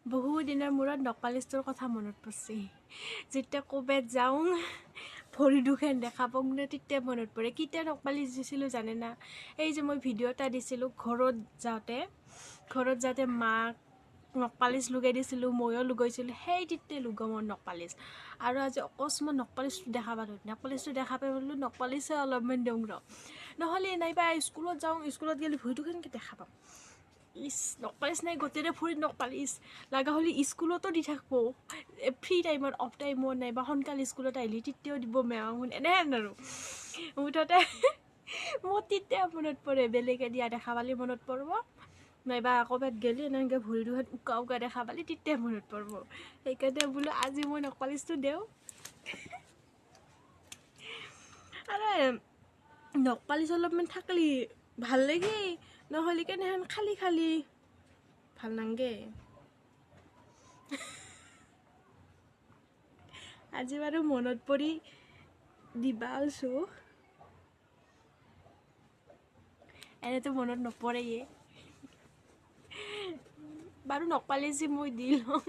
বহু দিনৰ মূৰত নকপালিছটোৰ কথা মনত পৰিছে যেতিয়া ক'ৰবাত যাওঁ ভৰি দুখন দেখা পাওঁ মানে তেতিয়া মনত পৰে কেতিয়া নকপালিছ দিছিলোঁ জানে না এই যে মই ভিডিঅ' এটা দিছিলোঁ ঘৰত যাওঁতে মাক নকপালিছ লগাই দিছিলোঁ ময়ো লগাইছিলোঁ সেই তেতিয়া লগাওঁ মই নকপালিছ আৰু আজি অকস্মাত নকপালিছটো দেখা পালোঁ নকপালিছটো দেখা পাই বোলো নকপালিছে অলপমান দিওঁ ৰ নহ'লে নাইবা স্কুলত যাওঁ স্কুলত গ'লে ভৰিটো কেনেকৈ দেখা পাম নকপালিছ নাই গোটেইৰে ভৰিত নকপালিছ লগা হ'লে স্কুলতো দি থাকবো ফ্ৰী টাইমত অফ টাইমত নাইবা সোনকালে স্কুলত আহিলে তেতিয়াও দিব মেওন এনেহেন আৰু মুঠতে মোৰ তেতিয়া মনত পৰে বেলেগে দিয়া দেখা পালে মনত পৰিব নাইবা ক'ৰবাত গ'লে এনেকৈ ভৰি দুখন উকা দেখা পালে তেতিয়া মনত পৰিব সেইকাৰণে বোলো আজি মই নকপালিছটো দেওঁ আৰু নকপালিছ অলপমান থাকলি ভাল লাগে নহ'লে কেনেহেন খালি ভাল নাংগে আজি বাৰু মনত পৰি দিবা আছোঁ এনেতো মনত নপৰেয়ে বাৰু নকপালিছ মই দি লওঁ